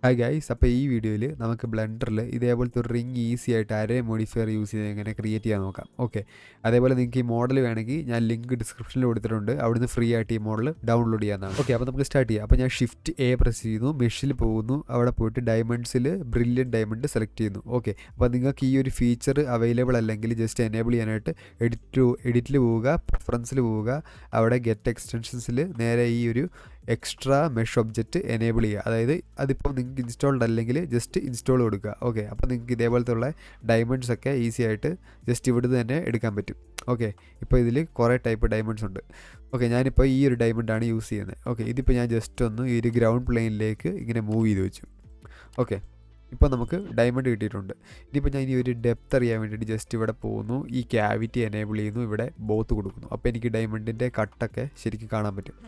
Hi guys, അപ്പോൾ ഈ വീഡിയോയിൽ നമുക്ക് ബ്ലെൻഡറിൽ ഇതേപോലത്തെ ഒരു റിംഗ് ഈസി ആയിട്ട് അരേ മോഡിഫയർ യൂസ് ചെയ്ത് എങ്ങനെ ക്രിയേറ്റ് ചെയ്യാൻ നോക്കാം. ഓക്കെ, അതേപോലെ നിങ്ങൾക്ക് ഈ മോഡൽ വേണമെങ്കിൽ ഞാൻ ലിങ്ക് ഡിസ്ക്രിപ്ഷനിൽ കൊടുത്തിട്ടുണ്ട്, അവിടുന്ന് ഫ്രീ ആയിട്ട് ഈ മോഡൽ ഡൗൺലോഡ് ചെയ്യാവുന്നതാണ്. ഓക്കെ, അപ്പോൾ നമുക്ക് സ്റ്റാർട്ട് ചെയ്യാം. അപ്പോൾ ഞാൻ ഷിഫ്റ്റ് എ പ്രസ് ചെയ്യുന്നു, മെഷിൽ പോകുന്നു, അവിടെ പോയിട്ട് ഡയമണ്ട്സിൽ ബ്രില്യൻ ഡയമണ്ട് സെലക്ട് ചെയ്യുന്നു. ഓക്കെ, അപ്പോൾ നിങ്ങൾക്ക് ഈ ഒരു ഫീച്ചർ അവൈലബിൾ അല്ലെങ്കിൽ ജസ്റ്റ് എനേബിൾ ചെയ്യാനായിട്ട് എഡിറ്റിൽ പോവുക, പ്രിഫറൻസിൽ പോവുക, അവിടെ ഗെറ്റ് എക്സ്റ്റൻഷൻസിൽ നേരെ ഈ ഒരു എക്സ്ട്രാ മെഷ് ഒബ്ജക്റ്റ് എനേബിൾ ചെയ്യുക. അതായത് അതിപ്പോൾ നിങ്ങൾക്ക് ഇൻസ്റ്റാൾഡ് അല്ലെങ്കിൽ ജസ്റ്റ് ഇൻസ്റ്റാൾ കൊടുക്കുക. ഓക്കെ, അപ്പോൾ നിങ്ങൾക്ക് ഇതേപോലത്തെ ഉള്ള ഡയമണ്ട്സ് ഒക്കെ ഈസി ആയിട്ട് ജസ്റ്റ് ഇവിടുന്ന് തന്നെ എടുക്കാൻ പറ്റും. ഓക്കെ, ഇപ്പോൾ ഇതിൽ കുറേ ടൈപ്പ് ഡയമണ്ട്സ് ഉണ്ട്. ഓക്കെ, ഞാനിപ്പോൾ ഈ ഒരു ഡയമണ്ടാണ് യൂസ് ചെയ്യുന്നത്. ഓക്കെ, ഇതിപ്പോൾ ഞാൻ ജസ്റ്റ് ഒന്ന് ഈ ഒരു ഗ്രൗണ്ട് പ്ലെയിനിലേക്ക് ഇങ്ങനെ മൂവ് ചെയ്ത് വെച്ചു. ഓക്കെ, ഇപ്പോൾ നമുക്ക് ഡയമണ്ട് കിട്ടിയിട്ടുണ്ട്. ഇനിയിപ്പോൾ ഞാൻ ഈ ഒരു ഡെപ്ത് അറിയാൻ വേണ്ടിയിട്ട് ജസ്റ്റ് ഇവിടെ പോകുന്നു, ഈ ക്യാവിറ്റി എനേബിൾ ചെയ്യുന്നു, ഇവിടെ ബോത്ത് കൊടുക്കുന്നു. അപ്പോൾ എനിക്ക് ഡയമണ്ടിൻ്റെ കട്ടൊക്കെ ശരിക്കും കാണാൻ പറ്റും.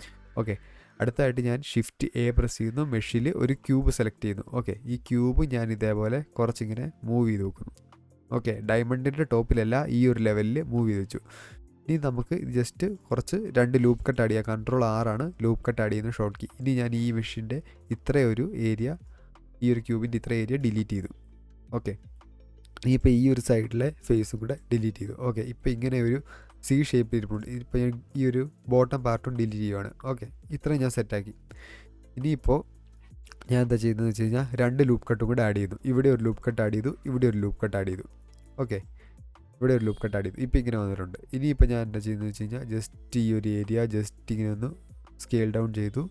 ഓക്കെ, അടുത്തായിട്ട് ഞാൻ ഷിഫ്റ്റ് എ പ്രസ് ചെയ്യുന്നു, മെഷിൽ ഒരു ക്യൂബ് സെലക്ട് ചെയ്യുന്നു. ഓക്കെ, ഈ ക്യൂബ് ഞാൻ ഇതേപോലെ കുറച്ചിങ്ങനെ മൂവ് ചെയ്ത് വെക്കുന്നു. ഓക്കെ, ഡയമണ്ടിൻ്റെ ടോപ്പിലല്ല, ഈ ഒരു ലെവലിൽ മൂവ് ചെയ്ത് വെച്ചു. ഇനി നമുക്ക് ജസ്റ്റ് കുറച്ച് 2 ലൂപ്പ് കട്ട് ആഡ് ചെയ്യാം. Control R loop cut add ചെയ്യുന്ന ഷോർട്ട് കീ. ഇനി ഞാൻ ഈ മെഷീൻ്റെ ഇത്രയൊരു ഏരിയ, ഈ ഒരു ക്യൂബിൻ്റെ ഇത്ര ഏരിയ ഡിലീറ്റ് ചെയ്തു. ഓക്കെ, ഇനിയിപ്പോൾ ഈ ഒരു സൈഡിലെ ഫേസും കൂടെ ഡിലീറ്റ് ചെയ്തു. ഓക്കെ, ഇപ്പോൾ ഇങ്ങനെ ഒരു സി ഷേപ്പിൽ ഇരിപ്പുണ്ട്. ഇപ്പോൾ ഞാൻ ഈ ഒരു ബോട്ടം പാർട്ടും ഡിലീറ്റ് ചെയ്യുവാണ്. ഓക്കെ, ഇത്രയും ഞാൻ സെറ്റാക്കി. ഇനിയിപ്പോൾ ഞാൻ എന്താ ചെയ്യുന്നതെന്ന് വെച്ച് കഴിഞ്ഞാൽ 2 ലൂപ്പ് കട്ടും കൂടെ ആഡ് ചെയ്തു. ഇവിടെ ഒരു ലൂപ്പ് കട്ട് ആഡ് ചെയ്തു, ഇവിടെ ഒരു ലൂപ്പ് കട്ട് ആഡ് ചെയ്തു. ഓക്കെ, ഇവിടെ ഒരു ലൂപ്പ് കട്ട് ആഡ് ചെയ്തു. ഇപ്പോൾ ഇങ്ങനെ വന്നിട്ടുണ്ട്. ഇനിയിപ്പോൾ ഞാൻ എന്താ ചെയ്യുന്നതെന്ന് വെച്ച് കഴിഞ്ഞാൽ ജസ്റ്റ് ഈ ഒരു ഏരിയ ജസ്റ്റ് ഇങ്ങനെ ഒന്ന് സ്കെയിൽ ഡൗൺ ചെയ്തു.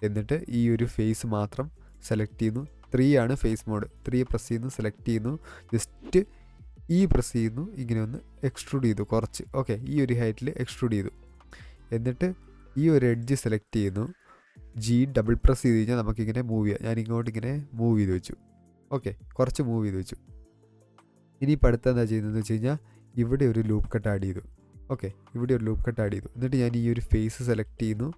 എന്നിട്ട് ഈ ഒരു ഫേസ് മാത്രം സെലക്ട് ചെയ്യുന്നു. 3 ആണ് ഫേസ് മോഡ്. 3 പ്രസ് ചെയ്യുന്നു, സെലക്ട് ചെയ്യുന്നു, ജസ്റ്റ് ഈ പ്രസ് ചെയ്യുന്നു, ഇങ്ങനെ ഒന്ന് എക്സ്ട്രൂഡ് ചെയ്തു കുറച്ച്. ഓക്കെ, ഈ ഒരു ഹൈറ്റിൽ എക്സ്ട്രൂഡ് ചെയ്തു. എന്നിട്ട് ഈ ഒരു എഡ്ജ് സെലക്ട് ചെയ്യുന്നു, G ഡബിൾ പ്രസ് ചെയ്ത് കഴിഞ്ഞാൽ നമുക്കിങ്ങനെ മൂവ് ചെയ്യാം. ഞാൻ ഇങ്ങോട്ട് ഇങ്ങനെ മൂവ് ചെയ്ത് വെച്ചു. ഓക്കെ, കുറച്ച് മൂവ് ചെയ്ത് വെച്ചു. ഇനിയിപ്പോൾ അടുത്ത എന്താ ചെയ്യുന്നതെന്ന് വെച്ച് കഴിഞ്ഞാൽ ഇവിടെ ഒരു ലൂപ്പ് കട്ട് ആഡ് ചെയ്തു. ഓക്കെ, ഇവിടെ ഒരു ലൂപ്പ് കട്ട് ആഡ് ചെയ്തു. എന്നിട്ട് ഞാൻ ഈ ഒരു ഫേസ് സെലക്ട് ചെയ്യുന്നു,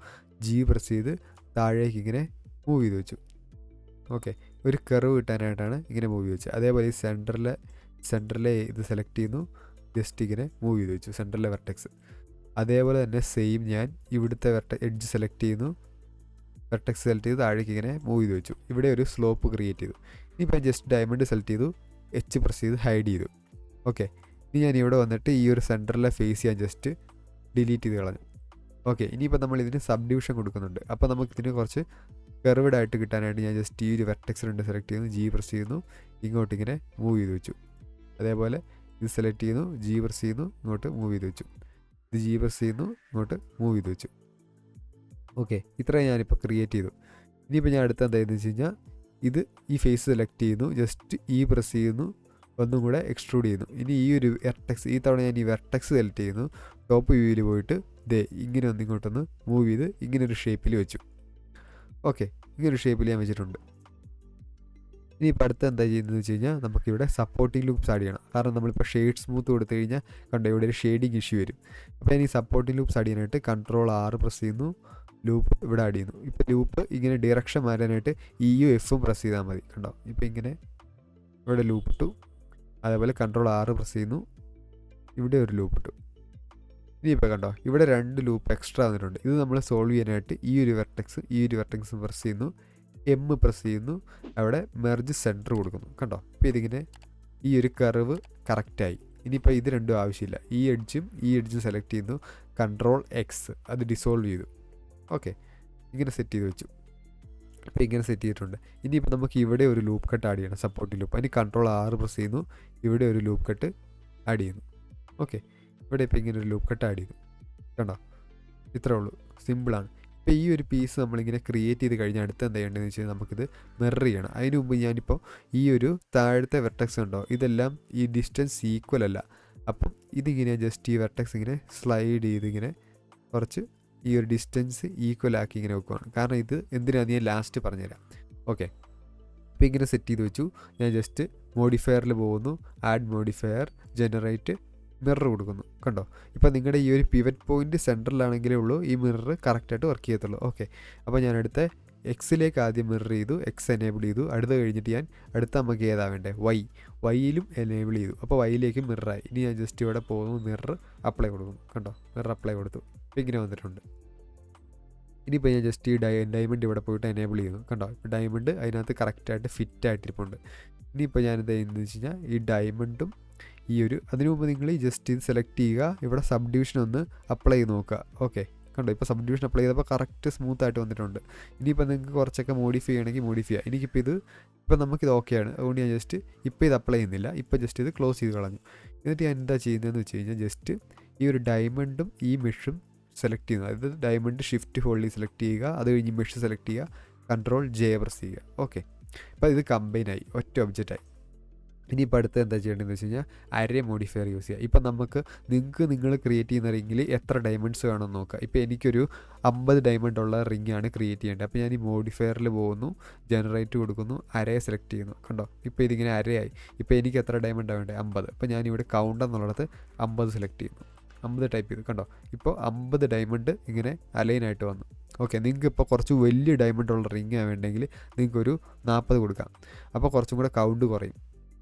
G പ്രസ് ചെയ്ത് താഴേക്ക് ഇങ്ങനെ മൂവ് ചെയ്ത് വെച്ചു. ഓക്കെ, ഒരു കർവ് കിട്ടാനായിട്ടാണ് ഇങ്ങനെ മൂവ് ചെയ്ത് വെച്ചത്. അതേപോലെ ഈ സെൻറ്ററിലെ ഇത് സെലക്ട് ചെയ്യുന്നു, ജസ്റ്റ് ഇങ്ങനെ മൂവ് ചെയ്ത് വെച്ചു സെൻറ്ററിലെ വെർട്ടെക്സ്. അതേപോലെ തന്നെ സെയിം ഞാൻ ഇവിടുത്തെ എഡ്ജ് സെലക്ട് ചെയ്യുന്നു, വെർട്ടെക്സ് സെലക്ട് ചെയ്ത് താഴേക്ക് ഇങ്ങനെ മൂവ് ചെയ്ത് വെച്ചു. ഇവിടെ ഒരു സ്ലോപ്പ് ക്രിയേറ്റ് ചെയ്തു. ഇനിയിപ്പോൾ ജസ്റ്റ് ഡയമണ്ട് സെലക്ട് ചെയ്തു, H പ്രസ് ചെയ്ത് ഹൈഡ് ചെയ്തു. ഓക്കെ, ഇനി ഞാൻ ഇവിടെ വന്നിട്ട് ഈ ഒരു സെൻറ്ററിലെ ഫേസ് ഞാൻ ജസ്റ്റ് ഡിലീറ്റ് ചെയ്ത് കളഞ്ഞു. ഓക്കെ, ഇനിയിപ്പോൾ നമ്മൾ ഇതിന് സബ് ഡിവിഷൻ കൊടുക്കുന്നുണ്ട്. അപ്പോൾ നമുക്കിതിന് കുറച്ച് കർവ്ഡ് ആയിട്ട് കിട്ടാനായിട്ട് ഞാൻ ജസ്റ്റ് ഈ ഒരു വെർട്ടെക്സ് 2 സെലക്ട് ചെയ്യുന്നു, G പ്രസ് ചെയ്യുന്നു, ഇങ്ങോട്ട് ഇങ്ങനെ മൂവ് ചെയ്ത് വെച്ചു. അതേപോലെ ഇത് സെലക്ട് ചെയ്യുന്നു, G പ്രസ് ചെയ്യുന്നു, ഇങ്ങോട്ട് മൂവ് ചെയ്ത് വെച്ചു. ഇത് G പ്രസ് ചെയ്യുന്നു, ഇങ്ങോട്ട് മൂവ് ചെയ്ത് വെച്ചു. ഓക്കെ, ഇത്രയും ഞാനിപ്പോൾ ക്രിയേറ്റ് ചെയ്തു. ഇനിയിപ്പോൾ ഞാൻ അടുത്ത എന്തായെന്ന് വെച്ച് കഴിഞ്ഞാൽ ഇത് ഈ ഫേസ് സെലക്ട് ചെയ്യുന്നു, ജസ്റ്റ് ഈ പ്രസ് ചെയ്യുന്നു, ഒന്നും കൂടെ എക്സ്ട്രൂഡ് ചെയ്യുന്നു. ഇനി ഈ ഒരു വെർട്ടെക്സ്, ഈ തവണ ഞാൻ ഈ വെർട്ടെക്സ് സെലക്ട് ചെയ്യുന്നു, ടോപ്പ് വ്യൂവിൽ പോയിട്ട് ഇങ്ങനെ ഒന്ന് ഇങ്ങോട്ടൊന്ന് മൂവ് ചെയ്ത് ഇങ്ങനൊരു ഷേപ്പിൽ വെച്ചു. ഓക്കെ, ഇങ്ങനൊരു ഷേപ്പിൽ ഞാൻ വെച്ചിട്ടുണ്ട്. ഇനിയിപ്പോൾ അടുത്ത് എന്താ ചെയ്യുന്നതെന്ന് വെച്ച് കഴിഞ്ഞാൽ നമുക്കിവിടെ സപ്പോർട്ടിംഗ് ലൂപ്സ് ആഡ് ചെയ്യണം. കാരണം നമ്മളിപ്പോൾ ഷെയ്ഡ് സ്മൂത്ത് കൊടുത്തു കഴിഞ്ഞാൽ കണ്ടോ ഇവിടെ ഒരു ഷെയ്ഡിങ് ഇഷ്യൂ വരും. അപ്പോൾ ഞാൻ ഈ സപ്പോർട്ടിംഗ് ലൂപ്സ് ആഡ് ചെയ്യാനായിട്ട് കൺട്രോൾ R പ്രസ് ചെയ്യുന്നു, ലൂപ്പ് ഇവിടെ ആഡ് ചെയ്യുന്നു. ഇപ്പോൾ ലൂപ്പ് ഇങ്ങനെ ഡയറക്ഷൻ മാറാനായിട്ട് Eയും Fഉം പ്രസ് ചെയ്താൽ മതി. കണ്ടോ, ഇപ്പോൾ ഇങ്ങനെ ഇവിടെ ലൂപ്പ് ഇട്ടു. അതേപോലെ കൺട്രോൾ R പ്രസ് ചെയ്യുന്നു, ഇവിടെ ഒരു ലൂപ്പ് ഇട്ടു. ഇനിയിപ്പോൾ കണ്ടോ ഇവിടെ 2 ലൂപ്പ് എക്സ്ട്രാ വന്നിട്ടുണ്ട്. ഇത് നമ്മൾ സോൾവ് ചെയ്യാനായിട്ട് ഈ ഒരു വെർട്ടെക്സ് പ്രസ് ചെയ്യുന്നു, M പ്രസ് ചെയ്യുന്നു, അവിടെ മെർജ് സെൻറ്റർ കൊടുക്കുന്നു. കണ്ടോ, ഇപ്പോൾ ഇതിങ്ങനെ ഈ ഒരു കർവ് കറക്റ്റായി. ഇനിയിപ്പോൾ ഇത് രണ്ടും ആവശ്യമില്ല. ഈ എഡ്ജും സെലക്ട് ചെയ്യുന്നു, കൺട്രോൾ X അത് ഡിസോൾവ് ചെയ്തു. ഓക്കെ, ഇങ്ങനെ സെറ്റ് ചെയ്ത് വെച്ചു. ഇപ്പോൾ ഇങ്ങനെ സെറ്റ് ചെയ്തിട്ടുണ്ട്. ഇനിയിപ്പോൾ നമുക്ക് ഇവിടെ ഒരു ലൂപ്പ് കട്ട് ആഡ് ചെയ്യണം, സപ്പോർട്ടിംഗ് ലൂപ്പ്. അതിന് കൺട്രോൾ R പ്രസ് ചെയ്യുന്നു, ഇവിടെ ഒരു ലൂപ്പ് കട്ട് ആഡ് ചെയ്യുന്നു. ഓക്കെ, ഇവിടെ ഇപ്പോൾ ഇങ്ങനെ ഒരു ലൂപ്പ് കട്ട് ആഡ് ചെയ്തു. കണ്ടോ, ഇത്രേ ഉള്ളൂ, സിമ്പിളാണ്. ഇപ്പോൾ ഈ ഒരു പീസ് നമ്മളിങ്ങനെ ക്രിയേറ്റ് ചെയ്ത് കഴിഞ്ഞാൽ അടുത്ത് എന്താ ചെയ്യേണ്ടതെന്ന് വെച്ച് കഴിഞ്ഞാൽ നമുക്കിത് മിറർ ചെയ്യണം. അതിന് മുമ്പ് ഞാനിപ്പോൾ ഈ ഒരു താഴത്തെ വെർട്ടെക്സ് ഉണ്ടോ, ഇതെല്ലാം ഈ ഡിസ്റ്റൻസ് ഈക്വൽ അല്ല. അപ്പം ഇതിങ്ങനെ ജസ്റ്റ് ഈ വെർട്ടെക്സ് ഇങ്ങനെ സ്ലൈഡ് ചെയ്ത് ഇങ്ങനെ കുറച്ച് ഈ ഒരു ഡിസ്റ്റൻസ് ഈക്വൽ ആക്കി ഇങ്ങനെ വെക്കുവാണ്. കാരണം ഇത് എന്തിനാന്ന് ഞാൻ ലാസ്റ്റ് പറഞ്ഞുതരാം. ഓക്കെ, ഇപ്പോൾ ഇങ്ങനെ സെറ്റ് ചെയ്ത് വെച്ചു. ഞാൻ ജസ്റ്റ് മോഡിഫയറിൽ പോകുന്നു, ആഡ് മോഡിഫയർ, ജനറേറ്റ്, മിറർ കൊടുക്കുന്നു. കണ്ടോ, ഇപ്പോൾ നിങ്ങളുടെ ഈ ഒരു പിവറ്റ് പോയിൻറ്റ് സെൻറ്ററിലാണെങ്കിലേ ഉള്ളൂ ഈ മിറർ കറക്റ്റായിട്ട് വർക്ക് ചെയ്യത്തുള്ളൂ. ഓക്കെ, അപ്പോൾ ഞാൻ അടുത്ത എക്സിലേക്ക് ആദ്യം മിറർ ചെയ്തു, എക്സ് എനേബിൾ ചെയ്തു. അടുത്ത കഴിഞ്ഞിട്ട് ഞാൻ അടുത്ത നമുക്ക് ഏതാ വേണ്ടേ, വൈയിലും എനേബിൾ ചെയ്തു. അപ്പോൾ വൈയിലേക്ക് മിററായി. ഇനി ഞാൻ ജസ്റ്റ് ഇവിടെ പോകുന്നു, മിറർ അപ്ലൈ കൊടുക്കുന്നു. കണ്ടോ, മിറർ അപ്ലൈ കൊടുത്തു. ഇപ്പോൾ ഇങ്ങനെ വന്നിട്ടുണ്ട്. ഇനിയിപ്പോൾ ഞാൻ ജസ്റ്റ് ഈ ഡയമണ്ട് ഇവിടെ പോയിട്ട് എനേബിൾ ചെയ്യുന്നു. കണ്ടോ, ഇപ്പോൾ ഡയമണ്ട് അതിനകത്ത് കറക്റ്റായിട്ട് ഫിറ്റായിട്ടിരിപ്പുണ്ട്. ഇനിയിപ്പോൾ ഞാനെന്ത് ചെയ്യുന്നത് വെച്ച് കഴിഞ്ഞാൽ ഈ ഡയമണ്ടും ഈ ഒരു അതിനു മുമ്പ് നിങ്ങൾ ഈ ജസ്റ്റ് ഇത് സെലക്ട് ചെയ്യുക, ഇവിടെ സബ് ഡിവിഷൻ ഒന്ന് അപ്ലൈ ചെയ്ത് നോക്കുക. ഓക്കെ, കണ്ടോ, ഇപ്പോൾ സബ് ഡിവിഷൻ അപ്ലൈ ചെയ്തപ്പോൾ കറക്റ്റ് സ്മൂത്തായിട്ട് വന്നിട്ടുണ്ട്. ഇനിയിപ്പോൾ നിങ്ങൾക്ക് കുറച്ചൊക്കെ മോഡിഫൈ ചെയ്യണമെങ്കിൽ മോഡിഫൈ ചെയ്യാം. എനിക്കിപ്പോൾ ഇപ്പം നമുക്കിത് ഓക്കെയാണ്, അതുകൊണ്ട് ഞാൻ ജസ്റ്റ് ഇപ്പോൾ ഇത് അപ്ലൈ ചെയ്യുന്നില്ല, ഇപ്പോൾ ജസ്റ്റ് ഇത് ക്ലോസ് ചെയ്ത് കളഞ്ഞു. എന്നിട്ട് ഞാൻ എന്താ ചെയ്യുന്നതെന്ന് വെച്ച് കഴിഞ്ഞാൽ ജസ്റ്റ് ഈ ഒരു ഡയമണ്ടും ഈ മെഷും സെലക്ട് ചെയ്യുന്നു. അതായത് ഡയമണ്ട് ഷിഫ്റ്റ് ഹോൾഡിൽ സെലക്ട് ചെയ്യുക, അത് കഴിഞ്ഞ് മെഷ് സെലക്ട് ചെയ്യുക, കൺട്രോൾ ജെ പ്രസ് ചെയ്യുക. ഓക്കെ, അപ്പോൾ ഇത് കമ്പൈനായി, ഒറ്റ ഒബ്ജക്റ്റായി. ഇനിയിപ്പോൾ അടുത്ത് എന്താ ചെയ്യേണ്ടതെന്ന് വെച്ച് കഴിഞ്ഞാൽ അരേ മോഡിഫയർ യൂസ് ചെയ്യുക. ഇപ്പം നിങ്ങൾ ക്രിയേറ്റ് ചെയ്യുന്ന റിങ്ങിൽ എത്ര ഡയമണ്ട്സ് വേണമെന്ന് നോക്കുക. ഇപ്പോൾ എനിക്കൊരു 50 ഡയമണ്ട് ഉള്ള റിങ്ങാണ് ക്രിയേറ്റ് ചെയ്യേണ്ടത്. അപ്പോൾ ഞാൻ ഈ മോഡിഫയറിൽ പോകുന്നു, ജനറേറ്റ് കൊടുക്കുന്നു, അരേ സെലക്ട് ചെയ്യുന്നു. കണ്ടോ, ഇപ്പോൾ ഇതിങ്ങനെ അരയായി. ഇപ്പോൾ എനിക്ക് എത്ര ഡയമണ്ടാണ് വേണ്ടത്? 50. അപ്പോൾ ഞാനിവിടെ കൗണ്ട് എന്നുള്ളത് 50 സെലക്ട് ചെയ്യുന്നു, 50 ടൈപ്പ് ചെയ്തു. കണ്ടോ, ഇപ്പോൾ 50 ഡയമണ്ട് ഇങ്ങനെ അലൈനായിട്ട് വന്നു. ഓക്കെ, നിങ്ങൾക്ക് ഇപ്പോൾ കുറച്ച് വലിയ ഡയമണ്ട് ഉള്ള റിങ്ങാണ് വേണ്ടെങ്കിൽ നിങ്ങൾക്കൊരു 40 കൊടുക്കാം. അപ്പോൾ കുറച്ചും കൂടെ കൗണ്ട് കുറയും.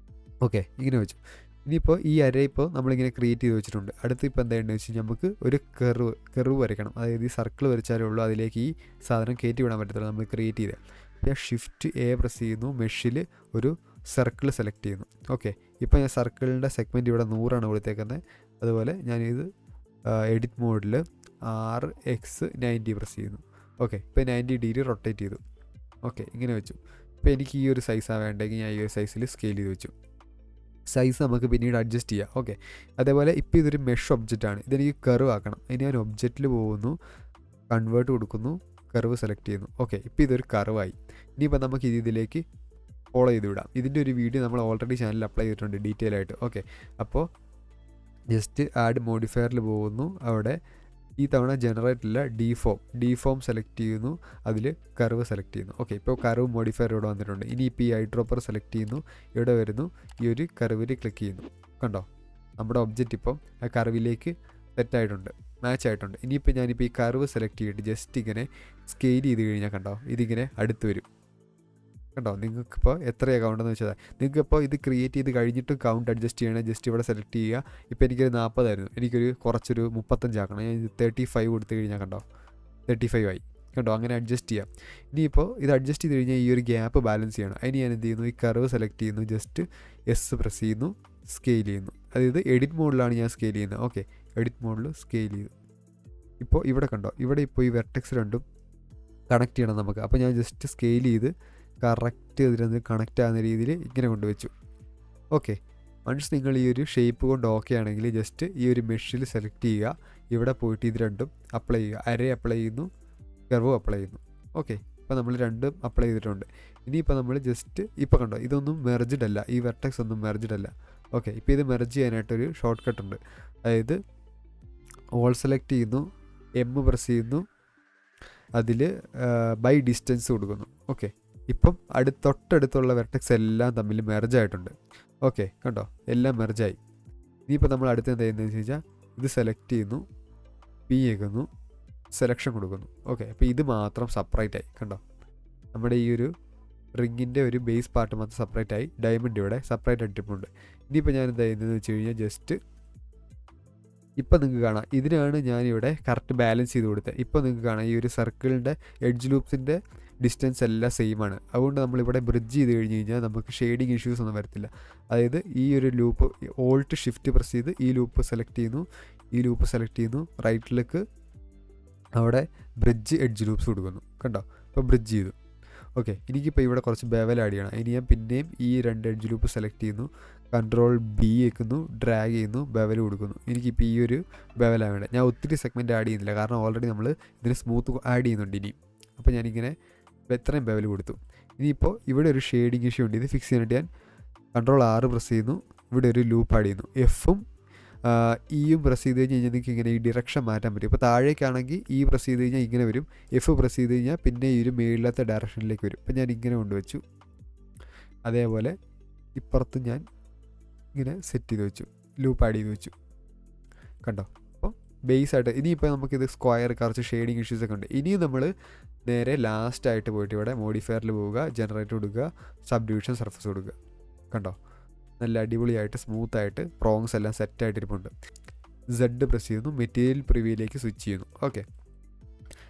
ഓക്കെ, ഇങ്ങനെ വെച്ചു. ഇനിയിപ്പോൾ ഈ അര ഇപ്പോൾ നമ്മളിങ്ങനെ ക്രിയേറ്റ് ചെയ്ത് വെച്ചിട്ടുണ്ട്. അടുത്ത് ഇപ്പോൾ എന്താണെന്ന് വെച്ച് കഴിഞ്ഞാൽ നമുക്ക് ഒരു കെർവ് വരയ്ക്കണം. അതായത് ഈ സർക്കിൾ വരച്ചാലേ ഉള്ളൂ അതിലേക്ക് ഈ സാധനം കയറ്റി വിടാൻ പറ്റത്തുള്ളൂ. നമ്മൾ ക്രിയേറ്റ് ചെയ്ത് ഞാൻ ഷിഫ്റ്റ് എ പ്രസ് ചെയ്യുന്നു, മെഷിൽ ഒരു സർക്കിൾ സെലക്ട് ചെയ്യുന്നു. ഓക്കെ, ഇപ്പോൾ ഞാൻ സർക്കിളിൻ്റെ സെഗ്മെൻറ്റ് ഇവിടെ 100 കൊടുത്തേക്കുന്നത്. അതുപോലെ ഞാനിത് എഡിറ്റ് മോഡിൽ RX90 പ്രസ് ചെയ്യുന്നു. ഓക്കെ, ഇപ്പോൾ 90 ഡിഗ്രി റൊട്ടേറ്റ് ചെയ്തു. ഓക്കെ, ഇങ്ങനെ വെച്ചു. ഇപ്പോൾ എനിക്ക് ഈ ഒരു സൈസാണ് വേണ്ടെങ്കിൽ ഞാൻ ഈ ഒരു സൈസിൽ സ്കെയിൽ ചെയ്ത് വെച്ചു. സൈസ് നമുക്ക് പിന്നീട് അഡ്ജസ്റ്റ് ചെയ്യാം. ഓക്കെ, അതേപോലെ ഇപ്പോൾ ഇതൊരു മെഷ് ഒബ്ജക്റ്റാണ്, ഇതെനിക്ക് കർവ് ആക്കണം. ഇനി ഞാൻ ഒബ്ജക്റ്റിൽ പോകുന്നു, കൺവേർട്ട് കൊടുക്കുന്നു, കർവ് സെലക്ട് ചെയ്യുന്നു. ഓക്കെ, ഇപ്പോൾ ഇതൊരു കർവായി. ഇനിയിപ്പോൾ നമുക്ക് ഇതിലേക്ക് ഫോളോ ചെയ്ത് വിടാം. ഇതിൻ്റെ ഒരു വീഡിയോ നമ്മൾ ഓൾറെഡി ചാനലിൽ അപ്ലൈ ചെയ്തിട്ടുണ്ട് ഡീറ്റെയിൽ ആയിട്ട്. ഓക്കെ, അപ്പോൾ ജസ്റ്റ് ആഡ് മോഡിഫയറിൽ പോകുന്നു, അവിടെ ഈ തവണ ജനറേറ്റില്ല ഡിഫോം സെലക്ട് ചെയ്യുന്നു, അതിൽ കർവ് സെലക്ട് ചെയ്യുന്നു. ഓക്കെ, ഇപ്പോൾ കർവ് മോഡിഫയർ ഇവിടെ വന്നിട്ടുണ്ട്. ഇനിയിപ്പോൾ ഈ ഐ ഡ്രോപ്പർ സെലക്ട് ചെയ്യുന്നു, ഇവിടെ വരുന്നു, ഈ ഒരു കർവിൽ ക്ലിക്ക് ചെയ്യുന്നു. കണ്ടോ, നമ്മുടെ ഒബ്ജക്റ്റ് ഇപ്പം ആ കർവിലേക്ക് സെറ്റായിട്ടുണ്ട്, മാച്ച് ആയിട്ടുണ്ട്. ഇനിയിപ്പോൾ ഞാനിപ്പോൾ ഈ കർവ് സെലക്ട് ചെയ്തിട്ട് ജസ്റ്റ് ഇങ്ങനെ സ്കെയിൽ ചെയ്ത് കഴിഞ്ഞാൽ കണ്ടോ, ഇതിങ്ങനെ അടുത്ത് വരും. കണ്ടോ, നിങ്ങൾക്കിപ്പോൾ എത്ര കൗണ്ട് എന്ന് വെച്ചാൽ നിങ്ങൾക്കിപ്പോൾ ഇത് ക്രിയേറ്റ് ചെയ്ത് കഴിഞ്ഞിട്ടും കൗണ്ട് അഡ്ജസ്റ്റ് ചെയ്യണം. ജസ്റ്റ് ഇവിടെ സെലക്ട് ചെയ്യുക. ഇപ്പോൾ എനിക്കൊരു 40 ആയിരുന്നു, എനിക്കൊരു കുറച്ചൊരു 35 ആക്കണം. ഞാൻ 35 കൊടുത്തു കഴിഞ്ഞാൽ കണ്ടോ 35 ആയി. കണ്ടോ, അങ്ങനെ അഡ്ജസ്റ്റ് ചെയ്യാം. ഇനിയിപ്പോൾ ഇത് അഡ്ജസ്റ്റ് ചെയ്ത് കഴിഞ്ഞാൽ ഈ ഒരു ഗ്യാപ്പ് ബാലൻസ് ചെയ്യണം. അതിന് ഞാൻ എന്ത് ചെയ്യുന്നു, ഈ കർവ് സെലക്ട് ചെയ്യുന്നു, ജസ്റ്റ് എസ് പ്രസ് ചെയ്യുന്നു, സ്കെയിൽ ചെയ്യുന്നു. അതായത് എഡിറ്റ് മോഡിലാണ് ഞാൻ സ്കെയിൽ ചെയ്യുന്നത്. ഓക്കെ, എഡിറ്റ് മോഡിൽ സ്കെയിൽ ചെയ്തു. ഇപ്പോൾ ഇവിടെ കണ്ടോ, ഇവിടെ ഇപ്പോൾ ഈ വെർട്ടെക്സ് രണ്ടും കണക്ട് ചെയ്യണം നമുക്ക്. അപ്പോൾ ഞാൻ ജസ്റ്റ് സ്കെയിൽ ചെയ്ത് കറക്റ്റ് ഇതിലൊന്ന് കണക്റ്റ് ആകുന്ന രീതിയിൽ ഇങ്ങനെ കൊണ്ടുവച്ചു. ഓക്കെ, വൺസ് നിങ്ങൾ ഈ ഒരു ഷേപ്പ് കൊണ്ട് ഓക്കെ ആണെങ്കിൽ ജസ്റ്റ് ഈ ഒരു മെഷിൽ സെലക്ട് ചെയ്യുക, ഇവിടെ പോയിട്ട് ഇത് രണ്ടും അപ്ലൈ ചെയ്യുക. അരേ അപ്ലൈ ചെയ്യുന്നു, കർവ് അപ്ലൈ ചെയ്യുന്നു. ഓക്കെ, ഇപ്പോൾ നമ്മൾ രണ്ടും അപ്ലൈ ചെയ്തിട്ടുണ്ട്. ഇനിയിപ്പോൾ നമ്മൾ ജസ്റ്റ് ഇപ്പോൾ കണ്ടോ, ഇതൊന്നും മെർജ്ഡ് അല്ല, ഈ വെർട്ടെക്സ് ഒന്നും മെർജ്ഡ് അല്ല. ഓക്കെ, ഇപ്പോൾ ഇത് മെർജ് ചെയ്യാനായിട്ടൊരു ഷോർട്ട് കട്ട് ഉണ്ട്. അതായത് ഓൾ സെലക്ട് ചെയ്യുന്നു, പ്രസ് ചെയ്യുന്നു, അതിൽ ബൈ ഡിസ്റ്റൻസ് കൊടുക്കുന്നു. ഓക്കെ, ഇപ്പം തൊട്ടടുത്തുള്ള വെർട്ടെക്സ് എല്ലാം തമ്മിൽ മെർജായിട്ടുണ്ട്. ഓക്കെ, കണ്ടോ, എല്ലാം മെർജായി. ഇനിയിപ്പോൾ നമ്മൾ അടുത്ത് എന്താ ചെയ്യുന്നത് വെച്ച് കഴിഞ്ഞാൽ ഇത് സെലക്ട് ചെയ്യുന്നു, കേൾക്കുന്നു, സെലക്ഷൻ കൊടുക്കുന്നു. ഓക്കെ, അപ്പോൾ ഇത് മാത്രം സെപ്പറേറ്റ് ആയി. കണ്ടോ, നമ്മുടെ ഈ ഒരു റിങ്ങിൻ്റെ ഒരു ബേസ് പാർട്ട് മാത്രം സെപ്പറേറ്റ് ആയി. ഡയമണ്ട് ഇവിടെ സെപ്പറേറ്റ് ആയിട്ടിട്ടുണ്ട്. ഇനിയിപ്പോൾ ഞാൻ എന്താ ചെയ്യുന്നതെന്ന് വെച്ച് കഴിഞ്ഞാൽ ജസ്റ്റ് ഇപ്പം നിങ്ങൾക്ക് കാണാം, ഇതിനാണ് ഞാനിവിടെ കറക്റ്റ് ബാലൻസ് ചെയ്ത് കൊടുത്തത്. ഇപ്പോൾ നിങ്ങൾക്ക് കാണാം ഈ ഒരു സർക്കിളിൻ്റെ എഡ്ജ് ലൂപ്സിൻ്റെ ഡിസ്റ്റൻസ് എല്ലാം സെയിം ആണ്. അതുകൊണ്ട് നമ്മളിവിടെ ബ്രിഡ്ജ് ചെയ്ത് കഴിഞ്ഞ് കഴിഞ്ഞാൽ നമുക്ക് ഷെയ്ഡിങ് ഇഷ്യൂസ് ഒന്നും വരത്തില്ല. അതായത് ഈ ഒരു ലൂപ്പ് ഓൾട്ട് ഷിഫ്റ്റ് പ്രസ് ചെയ്ത് ഈ ലൂപ്പ് സെലക്ട് ചെയ്യുന്നു, റൈറ്റിലേക്ക് അവിടെ ബ്രിഡ്ജ് എഡ്ജ് ലൂപ്സ് കൊടുക്കുന്നു. കണ്ടോ, ഇപ്പോൾ ബ്രിഡ്ജ് ചെയ്തു. ഓക്കെ, എനിക്കിപ്പോൾ ഇവിടെ കുറച്ച് ബെവൽ ആഡ് ചെയ്യണം. ഇനി ഞാൻ പിന്നെയും ഈ 2 എഡ്ജ് ലൂപ്പ് സെലക്ട് ചെയ്യുന്നു, കൺട്രോൾ ബി വെക്കുന്നു, ഡ്രാഗ് ചെയ്യുന്നു, ബെവൽ കൊടുക്കുന്നു. എനിക്കിപ്പോൾ ഈ ഒരു ബെവലാണ് വേണ്ടത്. ഞാൻ ഒത്തിരി സെഗ്മെൻറ്റ് ആഡ് ചെയ്യുന്നില്ല, കാരണം ഓൾറെഡി നമ്മൾ ഇതിന് സ്മൂത്ത് ആഡ് ചെയ്യുന്നുണ്ട് ഇനിയും. അപ്പോൾ ഞാനിങ്ങനെ എത്രയും ബെവൽ കൊടുത്തു. ഇനിയിപ്പോൾ ഇവിടെ ഒരു ഷെയ്ഡിങ് ഇഷ്യൂ ഉണ്ട്, ഇത് ഫിക്സ് ചെയ്യാനായിട്ട് ഞാൻ കൺട്രോൾ R പ്രസ് ചെയ്യുന്നു, ഇവിടെ ഒരു ലൂപ്പ് ആഡ് ചെയ്യുന്നു. എഫും ഇയും പ്രസ് ചെയ്ത് കഴിഞ്ഞാൽ നിങ്ങൾക്ക് ഇങ്ങനെ ഈ ഡിറക്ഷൻ മാറ്റാൻ പറ്റും. ഇപ്പോൾ താഴേക്കാണെങ്കിൽ ഈ പ്രസ് ചെയ്ത് കഴിഞ്ഞാൽ ഇങ്ങനെ വരും, എഫ് പ്രസ് ചെയ്ത് കഴിഞ്ഞാൽ പിന്നെ ഈ ഒരു മേളിലത്തെ ഡയറക്ഷനിലേക്ക് വരും. അപ്പോൾ ഞാൻ ഇങ്ങനെ കൊണ്ടുവച്ചു. അതേപോലെ ഇപ്പുറത്ത് ഞാൻ ഇങ്ങനെ സെറ്റ് ചെയ്ത് വെച്ചു, ലൂപ്പ് ആഡ് ചെയ്ത് വെച്ചു. കണ്ടോ, അപ്പോൾ ബേസ് ആയിട്ട് ഇനിയിപ്പോൾ നമുക്കിത് സ്ക്വയർ കുറച്ച് ഷെയ്ഡിങ് ഇഷ്യൂസൊക്കെ ഉണ്ട്. ഇനിയും നമ്മൾ നേരെ ലാസ്റ്റായിട്ട് പോയിട്ട് ഇവിടെ മോഡിഫയറിൽ പോവുക, ജനറേറ്റ് കൊടുക്കുക, സബ് ഡിവിഷൻ സർഫസ് കൊടുക്കുക. കണ്ടോ, നല്ല അടിപൊളിയായിട്ട് സ്മൂത്തായിട്ട് പ്രോങ്സ് എല്ലാം സെറ്റായിട്ടിരിപ്പുണ്ട്. Z പ്രസ് ചെയ്യുന്നു, മെറ്റീരിയൽ പ്രിവ്യൂയിലേക്ക് സ്വിച്ച് ചെയ്യുന്നു. ഓക്കെ,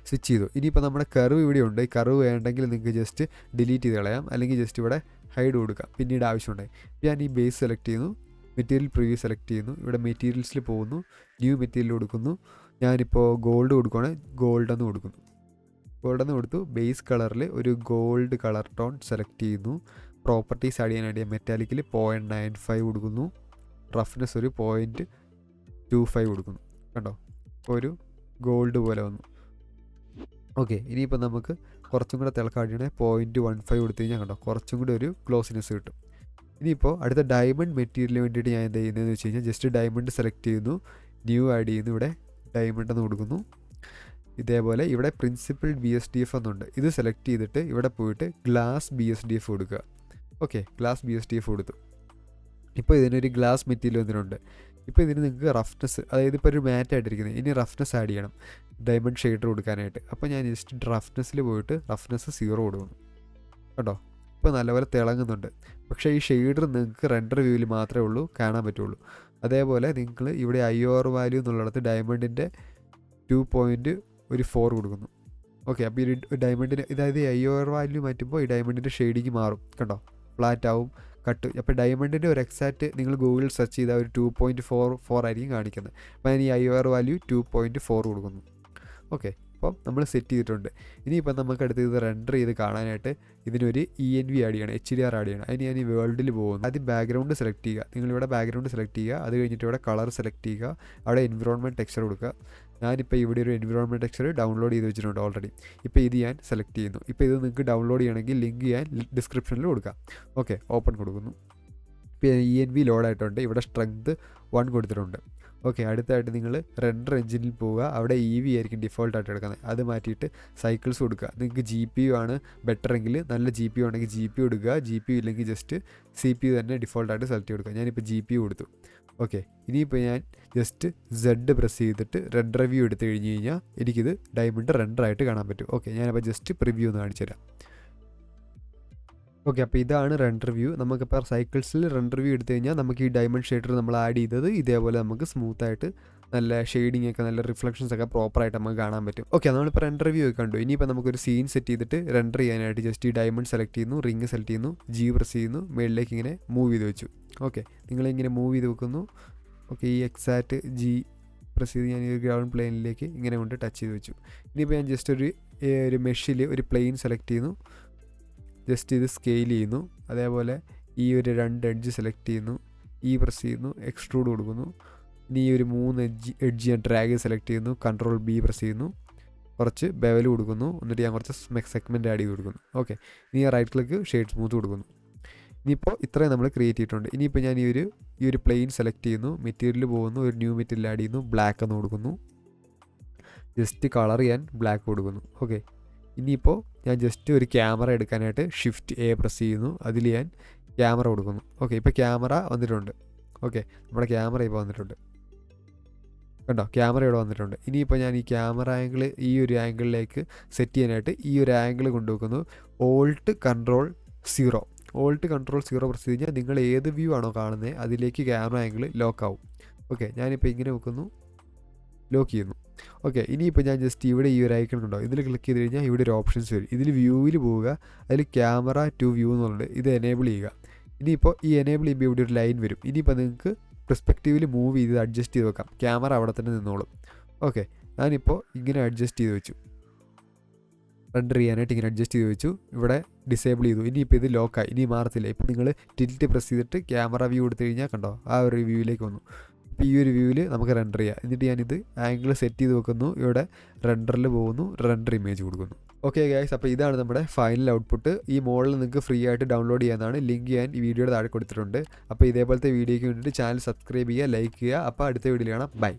സ്വിച്ച് ചെയ്തു. ഇനിയിപ്പോൾ നമ്മുടെ കർവ് ഇവിടെ ഉണ്ട്. ഈ കർവ് വേണ്ടെങ്കിൽ നിങ്ങൾക്ക് ജസ്റ്റ് ഡിലീറ്റ് ചെയ്ത് കളയാം, അല്ലെങ്കിൽ ജസ്റ്റ് ഇവിടെ ഹൈഡ് കൊടുക്കാം പിന്നീട് ആവശ്യമുണ്ടായി. ഞാൻ ഈ ബേസ് സെലക്ട് ചെയ്യുന്നു, മെറ്റീരിയൽ പ്രിവ്യൂ സെലക്ട് ചെയ്യുന്നു, ഇവിടെ മെറ്റീരിയൽസിൽ പോകുന്നു, ന്യൂ മെറ്റീരിയൽ കൊടുക്കുന്നു. ഞാനിപ്പോൾ ഗോൾഡ് കൊടുക്കുകയാണെങ്കിൽ ഗോൾഡെന്ന് കൊടുക്കുന്നു. ഗോൾഡെന്ന് കൊടുത്തു. ബേസ് കളറിൽ ഒരു ഗോൾഡ് കളർ ടോൺ സെലക്ട് ചെയ്യുന്നു. പ്രോപ്പർട്ടീസ് ആഡ് ചെയ്യാൻ വേണ്ടി മെറ്റാലിക്കിൽ 0.95 കൊടുക്കുന്നു. റഫ്നെസ് ഒരു 0.25 കൊടുക്കുന്നു. കണ്ടോ, ഒരു ഗോൾഡ് പോലെ വന്നു. ഓക്കെ, ഇനിയിപ്പോൾ നമുക്ക് കുറച്ചും കൂടെ തിളക്കാടിയാണ് 0.15 കൊടുത്തു കഴിഞ്ഞാൽ കണ്ടോ കുറച്ചും കൂടി ഒരു ഗ്ലോസിനെസ് കിട്ടും. ഇനിയിപ്പോൾ അടുത്ത ഡയമണ്ട് മെറ്റീരിയലിന് വേണ്ടിയിട്ട് ഞാൻ എന്താ ചെയ്യുന്നതെന്ന് വെച്ച് കഴിഞ്ഞാൽ ജസ്റ്റ് ഡയമണ്ട് സെലക്ട് ചെയ്യുന്നു, ന്യൂ ആഡ് ചെയ്യുന്നു, ഇവിടെ ഡയമണ്ട് എന്ന് കൊടുക്കുന്നു. ഇതേപോലെ ഇവിടെ പ്രിൻസിപ്പിൾ BSDF എന്നുണ്ട്, ഇത് സെലക്ട് ചെയ്തിട്ട് ഇവിടെ പോയിട്ട് ഗ്ലാസ് BSDF കൊടുക്കുക. ഓക്കെ, ഗ്ലാസ് BSDF കൊടുത്തു. ഇപ്പോൾ ഇതിനൊരു ഗ്ലാസ് മെറ്റീരിയൽ വന്നിട്ടുണ്ട്. ഇപ്പോൾ ഇതിന് നിങ്ങൾക്ക് റഫ്നെസ്, അതായത് ഇപ്പോൾ ഒരു മാറ്റ് ആയിട്ടിരിക്കുന്നത്, ഇനി റഫ്നെസ് ആഡ് ചെയ്യണം ഡയമണ്ട് ഷെയ്ഡർ കൊടുക്കാനായിട്ട്. അപ്പോൾ ഞാൻ ജസ്റ്റ് റഫ്നെസ്സിൽ പോയിട്ട് റഫ്നെസ് 0 കൊടുക്കുന്നു. കേട്ടോ, ഇപ്പോൾ നല്ലപോലെ തിളങ്ങുന്നുണ്ട്. പക്ഷേ ഈ ഷെയ്ഡർ നിങ്ങൾക്ക് റെൻഡർ വ്യൂവിൽ മാത്രമേ ഉള്ളൂ കാണാൻ പറ്റുള്ളൂ. അതേപോലെ നിങ്ങൾ ഇവിടെ IOR വാല്യൂ എന്നുള്ളിടത്ത് ഡയമണ്ടിൻ്റെ 2.4 കൊടുക്കുന്നു. ഓക്കെ, അപ്പോൾ ഈ ഡയമണ്ടിന്, അതായത് IOR വാല്യൂ മാറ്റുമ്പോൾ ഈ ഡയമണ്ടിൻ്റെ ഷെയ്ഡിങ് മാറും. കണ്ടോ, ഫ്ലാറ്റ് ആവും, കട്ട്. അപ്പോൾ ഡയമണ്ടിൻ്റെ ഒരു എക്സാക്റ്റ് നിങ്ങൾ ഗൂഗിളിൽ സെർച്ച് ചെയ്താൽ ഒരു 2.44 ആയിരിക്കും കാണിക്കുന്നത്. അപ്പോൾ ഞാൻ ഈ IOR വാല്യൂ 2.4 കൊടുക്കുന്നു. ഓക്കെ, അപ്പം നമ്മൾ സെറ്റ് ചെയ്തിട്ടുണ്ട്. ഇനിയിപ്പോൾ നമുക്ക് അടുത്ത് ഇത് റെൻഡർ ചെയ്ത് കാണാനായിട്ട് ഇതിനൊരു ENV ആഡ് ചെയ്യണം, HDR ആഡ് ചെയ്യണം. അതിന് ഞാൻ ഈ വേൾഡിൽ പോകുന്നു. ആദ്യം ബാക്ക്ഗ്രൗണ്ട് സെലക്ട് ചെയ്യുക. നിങ്ങളിവിടെ ബാക്ക്ഗ്രൗണ്ട് സെലക്ട് ചെയ്യുക. അത് കഴിഞ്ഞിട്ട് ഇവിടെ കളർ സെലക്ട് ചെയ്യുക, അവിടെ എൻവിറോൺമെൻറ്റ് ടെക്സ്ചർ കൊടുക്കുക. ഞാനിപ്പോൾ ഇവിടെ ഒരു എൻവിറോൺമെൻറ്റ് ടെക്സ്ചർ ഡൗൺലോഡ് ചെയ്ത് വെച്ചിട്ടുണ്ട് ഓൾറെഡി. ഇപ്പോൾ ഇത് ഞാൻ സെലക്ട് ചെയ്യുന്നു. ഇപ്പോൾ ഇത് നിങ്ങൾക്ക് ഡൗൺലോഡ് ചെയ്യണമെങ്കിൽ ലിങ്ക് ഞാൻ ഡിസ്ക്രിപ്ഷനിൽ കൊടുക്കാം. ഓക്കെ, ഓപ്പൺ കൊടുക്കുന്നു. ഇപ്പോൾ ENV ലോഡായിട്ടുണ്ട്. ഇവിടെ സ്ട്രെങ്ത് 1 കൊടുത്തിട്ടുണ്ട്. ഓക്കെ, അടുത്തായിട്ട് നിങ്ങൾ റെൻഡർ എഞ്ചിനിൽ പോവുക. അവിടെ EV ആയിരിക്കും ഡിഫോൾട്ടായിട്ട് എടുക്കുന്നത്. അത് മാറ്റിയിട്ട് സൈക്കിൾസ് കൊടുക്കുക. നിങ്ങൾക്ക് GPU ആണ് ബെറ്റർ എങ്കിൽ, നല്ല GPU ആണെങ്കിൽ GPU എടുക്കുക. GPU ഇല്ലെങ്കിൽ ജസ്റ്റ് CPU തന്നെ ഡിഫോൾട്ടായിട്ട് സെലക്ട് കൊടുക്കുക. ഞാനിപ്പോൾ GPU കൊടുത്തു. ഓക്കെ, ഇനിയിപ്പോൾ ഞാൻ ജസ്റ്റ് Z പ്രസ് ചെയ്തിട്ട് റെൻഡർ വ്യൂ എടുത്ത് കഴിഞ്ഞ് കഴിഞ്ഞാൽ എനിക്കിത് ഡയമണ്ട് റെൻഡറായിട്ട് കാണാൻ പറ്റും. ഓക്കെ, ഞാനപ്പോൾ ജസ്റ്റ് പ്രിവ്യൂ ഒന്ന് കാണിച്ചു തരാം. ഓക്കെ, അപ്പോൾ ഇതാണ് റെൻഡർ വ്യൂ. നമുക്കിപ്പോൾ സൈക്കിൾസിൽ റെൻഡർ വ്യൂ എടുത്തു കഴിഞ്ഞാൽ നമുക്ക് ഈ ഡയമണ്ട് ഷെയ്ഡർ നമ്മൾ ആഡ് ചെയ്തത് ഇതേപോലെ നമുക്ക് സ്മൂത്തായിട്ട് നല്ല ഷെയ്ഡിങ് ഒക്കെ, നല്ല റിഫ്ലക്ഷൻസ് ഒക്കെ പ്രോപ്പറായിട്ട് നമുക്ക് കാണാൻ പറ്റും. ഓക്കെ, നമ്മളിപ്പോൾ റെൻഡർ വ്യൂ ഒക്കെ കണ്ടു. ഇനിയിപ്പോൾ നമുക്കൊരു സീൻ സെറ്റ് ചെയ്തിട്ട് റെൻഡർ ചെയ്യാനായിട്ട് ജസ്റ്റ് ഈ ഡയമണ്ട് സെലക്ട് ചെയ്യുന്നു, റിങ് സെലക്ട് ചെയ്യുന്നു, G പ്രസ് ചെയ്യുന്നു, മേളിലേക്ക് ഇങ്ങനെ മൂവ് ചെയ്ത് വെച്ചു. ഓക്കെ, നിങ്ങളിങ്ങനെ മൂവ് ചെയ്ത് വെക്കുന്നു. ഓക്കെ, ഈ എക്സാക്റ്റ് G പ്രസ് ചെയ്ത് ഞാൻ ഈ ഗ്രൗണ്ട് പ്ലെയിനിലേക്ക് ഇങ്ങനെ കൊണ്ട് ടച്ച് ചെയ്ത് വെച്ചു. ഇനിയിപ്പോൾ ഞാൻ ജസ്റ്റ് ഒരു മെഷിൽ ഒരു പ്ലെയിൻ സെലക്ട് ചെയ്യുന്നു, ജസ്റ്റ് ഇത് സ്കെയിൽ ചെയ്യുന്നു. അതേപോലെ ഈ ഒരു 2 എഡ്ജ് സെലക്ട് ചെയ്യുന്നു, E പ്രസ് ചെയ്യുന്നു, എക്സ്ട്രൂഡ് കൊടുക്കുന്നു. ഇനി ഈ ഒരു 3 എഡ്ജ് ഞാൻ ഡ്രാഗ് സെലക്ട് ചെയ്യുന്നു, Ctrl B പ്രസ് ചെയ്യുന്നു, കുറച്ച് ബെവൽ കൊടുക്കുന്നു. എന്നിട്ട് ഞാൻ കുറച്ച് സെഗ്മെൻറ്റ് ആഡ് ചെയ്ത് കൊടുക്കുന്നു. ഓക്കെ, ഇനി റൈറ്റ് ക്ലിക്ക് ഷെയ്ഡ് സ്മൂത്ത് കൊടുക്കുന്നു. ഇനിയിപ്പോൾ ഇത്രയും നമ്മൾ ക്രിയേറ്റ് ചെയ്തിട്ടുണ്ട്. ഇനിയിപ്പോൾ ഞാൻ ഈ ഒരു പ്ലെയിൻ സെലക്ട് ചെയ്യുന്നു, മെറ്റീരിയൽ പോകുന്നു, ഒരു ന്യൂ മെറ്റീരിയൽ ആഡ് ചെയ്യുന്നു, ബ്ലാക്ക് എന്ന് കൊടുക്കുന്നു. ജസ്റ്റ് കളർ ചെയ്യാൻ ബ്ലാക്ക് കൊടുക്കുന്നു. ഓക്കെ, ഇനിയിപ്പോൾ ഞാൻ ജസ്റ്റ് ഒരു ക്യാമറ എടുക്കാനായിട്ട് Shift A പ്രസ് ചെയ്യുന്നു, അതിൽ ഞാൻ ക്യാമറ കൊടുക്കുന്നു. ഓക്കെ, ഇപ്പോൾ ക്യാമറ വന്നിട്ടുണ്ട്. ഓക്കെ, നമ്മുടെ ക്യാമറ ഇപ്പോൾ വന്നിട്ടുണ്ട്. കണ്ടോ, ക്യാമറ ഇവിടെ വന്നിട്ടുണ്ട്. ഇനിയിപ്പോൾ ഞാൻ ഈ ക്യാമറ ആംഗിൾ ഈ ഒരു ആംഗിളിലേക്ക് സെറ്റ് ചെയ്യാനായിട്ട് ഈ ഒരു ആംഗിൾ കൊണ്ടുവെക്കുന്നു. Alt Ctrl 0 പ്രസ് ചെയ്ത് കഴിഞ്ഞാൽ നിങ്ങൾ ഏത് വ്യൂ ആണോ കാണുന്നത് അതിലേക്ക് ക്യാമറ ആംഗിൾ ലോക്ക് ആവും. ഓക്കെ, ഞാനിപ്പോൾ ഇങ്ങനെ വെക്കുന്നു, ലോക്ക് ചെയ്യുന്നു. ഓക്കെ, ഇനിയിപ്പോൾ ഞാൻ ജസ്റ്റ് ഇവിടെ ഈ ഒരു ഐക്കൺ ഉണ്ടോ, ഇതിൽ ക്ലിക്ക് ചെയ്ത് കഴിഞ്ഞാൽ ഇവിടെ ഒരു ഓപ്ഷൻസ് വരും. ഇതിൽ വ്യൂവിൽ പോവുക, അതിൽ ക്യാമറ ടു വ്യൂ എന്നുള്ളത് ഇത് എനേബിൾ ചെയ്യുക. ഇനിയിപ്പോൾ ഈ എനേബിൾ ചെയ്യുമ്പോൾ ഇവിടെ ഒരു ലൈൻ വരും. ഇനിയിപ്പോൾ നിങ്ങൾക്ക് പെർസ്പെക്റ്റീവിൽ മൂവ് ചെയ്ത് അഡ്ജസ്റ്റ് ചെയ്ത് വെക്കാം. ക്യാമറ അവിടെ തന്നെ നിന്നോളും. ഓക്കെ, ഞാനിപ്പോൾ ഇങ്ങനെ അഡ്ജസ്റ്റ് ചെയ്ത് വെച്ചു. റെൻഡർ ചെയ്യാനായിട്ട് ഇങ്ങനെ അഡ്ജസ്റ്റ് ചെയ്ത് വെച്ചു. ഇവിടെ ഡിസേബിൾ ചെയ്തു. ഇനിയിപ്പോൾ ഇത് ലോക്കായി, ഇനി മാറത്തില്ല. ഇപ്പോൾ നിങ്ങൾ ടിൽറ്റ് പ്രസ് ചെയ്തിട്ട് ക്യാമറ വ്യൂ എടുത്തു കഴിഞ്ഞാൽ കണ്ടോ ആ ഒരു വ്യൂവിലേക്ക് വന്നു. ഇപ്പോൾ ഈ ഒരു വ്യൂവിൽ നമുക്ക് റെൻഡർ ചെയ്യാം. എന്നിട്ട് ഞാനിത് ആംഗിൾ സെറ്റ് ചെയ്ത് വെക്കുന്നു, ഇവിടെ റെൻഡറിൽ പോകുന്നു, റെൻഡർ ഇമേജ് കൊടുക്കുന്നു. ഓക്കെ ഗൈസ്, അപ്പോൾ ഇതാണ് നമ്മുടെ ഫൈനൽ ഔട്ട്പുട്ട്. ഈ മോഡൽ നിങ്ങൾക്ക് ഫ്രീ ആയിട്ട് ഡൗൺലോഡ് ചെയ്യാനാണ്. ലിങ്ക് ഞാൻ ഈ വീഡിയോയുടെ താഴെ കൊടുത്തിട്ടുണ്ട്. അപ്പോൾ ഇതേപോലത്തെ വീഡിയോയ്ക്ക് വേണ്ടിയിട്ട് ചാനൽ സബ്സ്ക്രൈബ് ചെയ്യുക, ലൈക്ക് ചെയ്യുക. അപ്പോൾ അടുത്ത വീഡിയോയിൽ കാണാം. ബൈ.